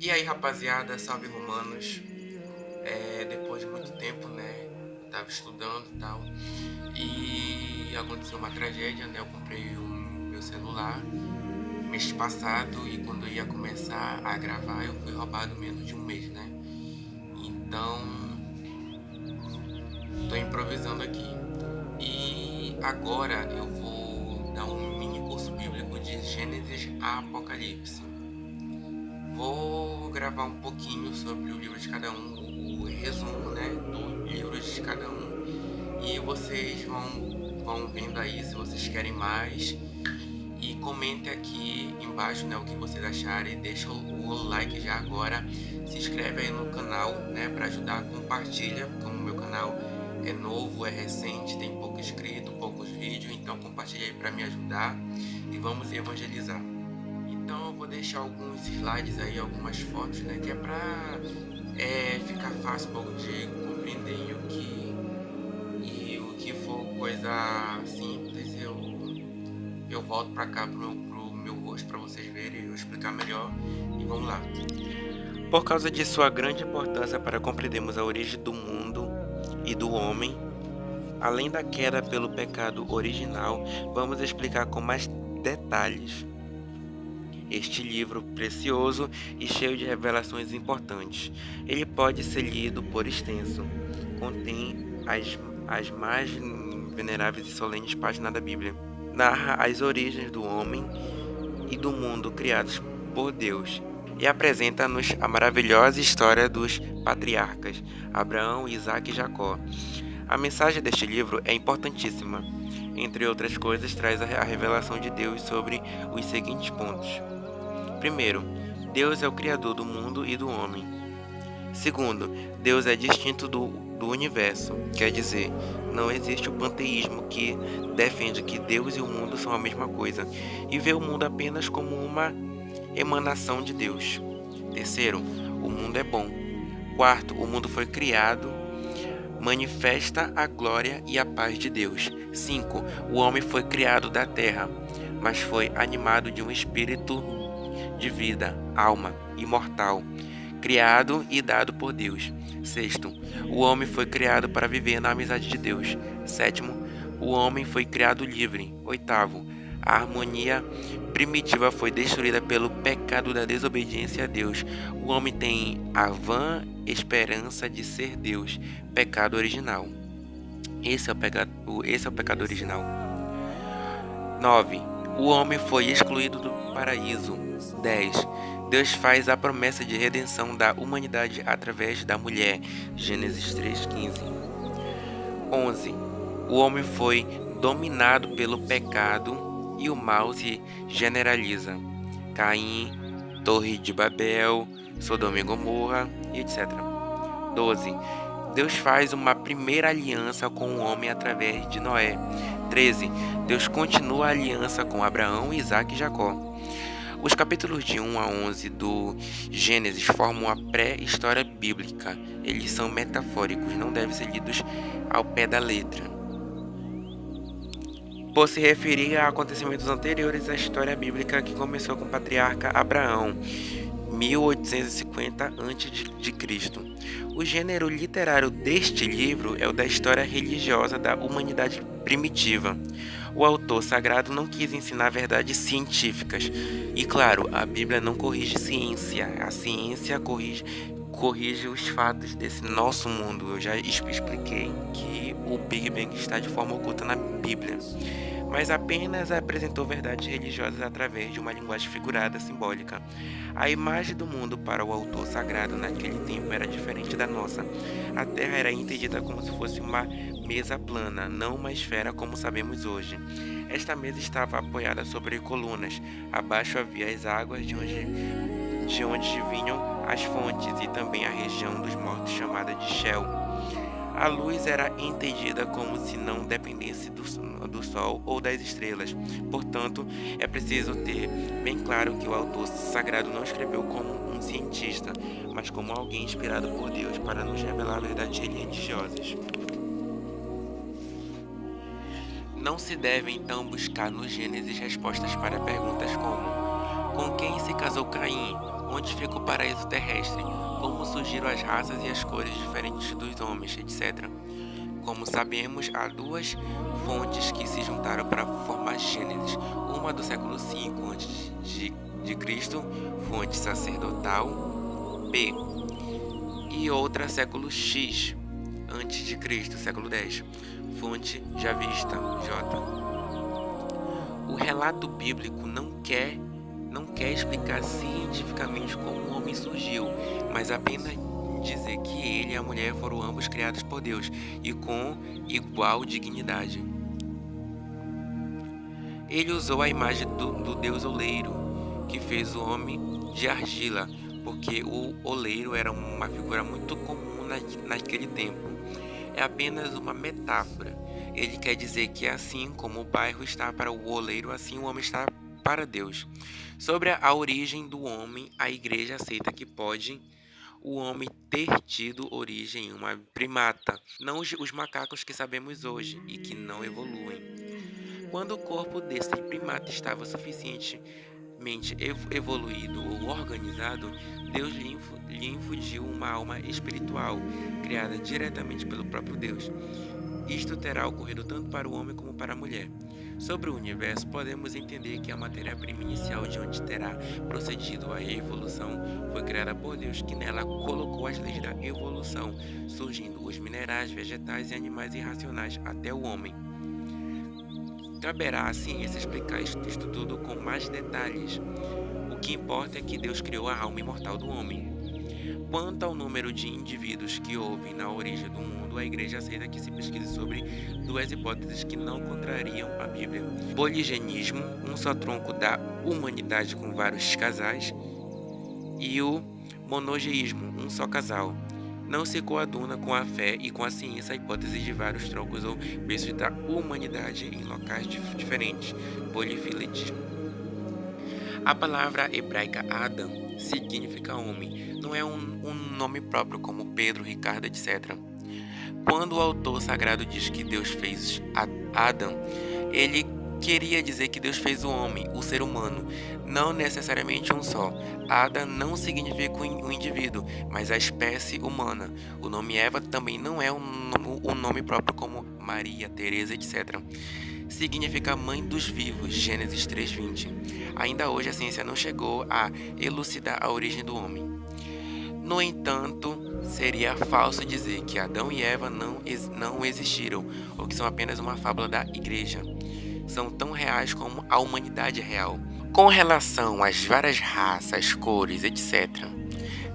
E aí, rapaziada, salve romanos. Depois de muito tempo, né? Eu tava estudando e tal. E aconteceu uma tragédia, né? Eu comprei o meu celular mês passado e quando eu ia começar a gravar, eu fui roubado menos de um mês, né? Então, tô improvisando aqui. E agora eu vou dar um mini curso bíblico de Gênesis a Apocalipse. Vou gravar um pouquinho sobre o livro de cada um, o resumo, né, do livro de cada um. E vocês vão vendo aí se vocês querem mais. E comentem aqui embaixo, né, o que vocês acharem. Deixa o like já agora. Se inscreve aí no canal, né, para ajudar. Compartilha, como o meu canal é novo, é recente, tem pouco inscrito, poucos vídeos. Então compartilha aí para me ajudar. E vamos evangelizar. Então eu vou deixar alguns slides aí, algumas fotos, né? Que é pra ficar fácil um pouco de compreender e o que for coisa simples eu volto pra cá pro meu rosto pra vocês verem, eu explicar melhor e vamos lá. Por causa de sua grande importância para compreendermos a origem do mundo e do homem, além da queda pelo pecado original, vamos explicar com mais detalhes este livro precioso e cheio de revelações importantes. Ele pode ser lido por extenso. Contém as mais veneráveis e solenes páginas da Bíblia. Narra as origens do homem e do mundo criados por Deus e apresenta-nos a maravilhosa história dos patriarcas Abraão, Isaque e Jacó. A mensagem deste livro é importantíssima. Entre outras coisas, traz a revelação de Deus sobre os seguintes pontos. Primeiro, Deus é o Criador do mundo e do homem. Segundo, Deus é distinto do universo, quer dizer, não existe o panteísmo que defende que Deus e o mundo são a mesma coisa e vê o mundo apenas como uma emanação de Deus. Terceiro, o mundo é bom. Quarto, o mundo foi criado, manifesta a glória e a paz de Deus. 5. O homem foi criado da terra, mas foi animado de um espírito de vida, alma, imortal, criado e dado por Deus. 6. O homem foi criado para viver na amizade de Deus. 7. O homem foi criado livre. 8. A harmonia primitiva foi destruída pelo pecado da desobediência a Deus. O homem tem a vã esperança de ser Deus. Pecado original. Esse é o pecado original. 9. O homem foi excluído do paraíso. 10. Deus faz a promessa de redenção da humanidade através da mulher. Gênesis 3:15. 11. O homem foi dominado pelo pecado e o mal se generaliza. Caim, Torre de Babel, Sodoma e Gomorra, etc. 12. Deus faz uma primeira aliança com o homem através de Noé. 13. Deus continua a aliança com Abraão, Isaque e Jacó. Os capítulos de 1 a 11 do Gênesis formam a pré-história bíblica. Eles são metafóricos, não devem ser lidos ao pé da letra. Por se referir a acontecimentos anteriores à história bíblica que começou com o patriarca Abraão, 1850 a.C. O gênero literário deste livro é o da história religiosa da humanidade primitiva. O autor sagrado não quis ensinar verdades científicas. E claro, a Bíblia não corrige ciência. A ciência corrige os fatos desse nosso mundo. Eu já expliquei que o Big Bang está de forma oculta na Bíblia, mas apenas apresentou verdades religiosas através de uma linguagem figurada, simbólica. A imagem do mundo para o autor sagrado naquele tempo era diferente da nossa. A Terra era entendida como se fosse uma mesa plana, não uma esfera como sabemos hoje. Esta mesa estava apoiada sobre colunas. Abaixo havia as águas de onde vinham as fontes e também a região dos mortos chamada de Sheol. A luz era entendida como se não dependesse do sol ou das estrelas. Portanto, é preciso ter bem claro que o autor sagrado não escreveu como um cientista, mas como alguém inspirado por Deus para nos revelar verdades religiosas. Não se deve então buscar no Gênesis respostas para perguntas como: com quem se casou Caim? Onde fica o paraíso terrestre? Como surgiram as raças e as cores diferentes dos homens, etc. Como sabemos, há duas fontes que se juntaram para formar Gênesis. Uma do século V a.C., fonte sacerdotal, P, e outra século X antes de Cristo, século X, fonte javista, J. O relato bíblico não quer explicar cientificamente como o homem surgiu, mas apenas dizer que ele e a mulher foram ambos criados por Deus e com igual dignidade. Ele usou a imagem do Deus oleiro, que fez o homem de argila, porque o oleiro era uma figura muito comum naquele tempo. É apenas uma metáfora. Ele quer dizer que assim como o barro está para o oleiro, assim o homem está para Deus. Sobre a origem do homem, a igreja aceita que pode o homem ter tido origem em uma primata, não os macacos que sabemos hoje e que não evoluem. Quando o corpo desse primata estava suficientemente evoluído ou organizado, Deus lhe infundiu uma alma espiritual, criada diretamente pelo próprio Deus. Isto terá ocorrido tanto para o homem como para a mulher. Sobre o universo, podemos entender que a matéria-prima inicial de onde terá procedido a evolução foi criada por Deus, que nela colocou as leis da evolução, surgindo os minerais, vegetais e animais irracionais até o homem. Caberá à ciência explicar isto tudo com mais detalhes. O que importa é que Deus criou a alma imortal do homem. Quanto ao número de indivíduos que houve na origem do mundo, a igreja aceita que se pesquise sobre duas hipóteses que não contrariam a Bíblia: poligenismo, um só tronco da humanidade com vários casais, e o monogeísmo, um só casal. Não se coaduna com a fé e com a ciência a hipótese de vários troncos ou berços da humanidade em locais diferentes, polifiletismo. A palavra hebraica Adam significa homem, não é um nome próprio como Pedro, Ricardo, etc. Quando o autor sagrado diz que Deus fez Adam, ele queria dizer que Deus fez o homem, o ser humano, não necessariamente um só. Adam não significa um indivíduo, mas a espécie humana. O nome Eva também não é um nome próprio como Maria, Teresa, etc. Significa mãe dos vivos, Gênesis 3:20. Ainda hoje a ciência não chegou a elucidar a origem do homem. No entanto, seria falso dizer que Adão e Eva não existiram, ou que são apenas uma fábula da igreja. São tão reais como a humanidade é real. Com relação às várias raças, cores, etc.,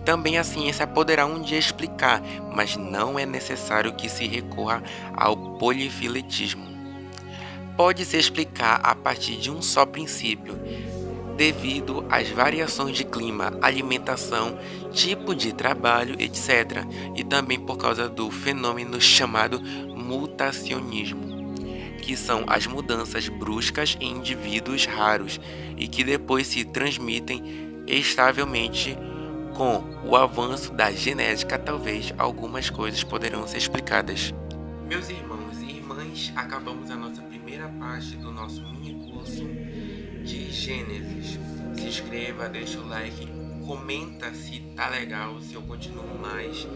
também a ciência poderá um dia explicar, mas não é necessário que se recorra ao polifiletismo. Pode-se explicar a partir de um só princípio, devido às variações de clima, alimentação, tipo de trabalho, etc., e também por causa do fenômeno chamado mutacionismo, que são as mudanças bruscas em indivíduos raros e que depois se transmitem estavelmente. Com o avanço da genética, talvez algumas coisas poderão ser explicadas. Meus irmãos e irmãs, acabamos a nossa primeira parte do nosso mini curso de Gênesis. Se inscreva, deixa o like, comenta se tá legal, se eu continuo mais,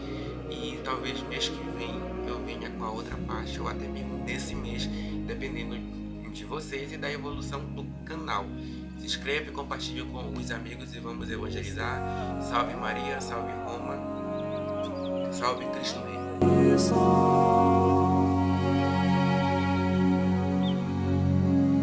e talvez mês que vem eu venha com a outra parte, ou até mesmo nesse mês, dependendo de vocês e da evolução do canal. Se inscreve, compartilhe com os amigos e vamos evangelizar. Salve Maria, salve Roma, salve Cristo Rei.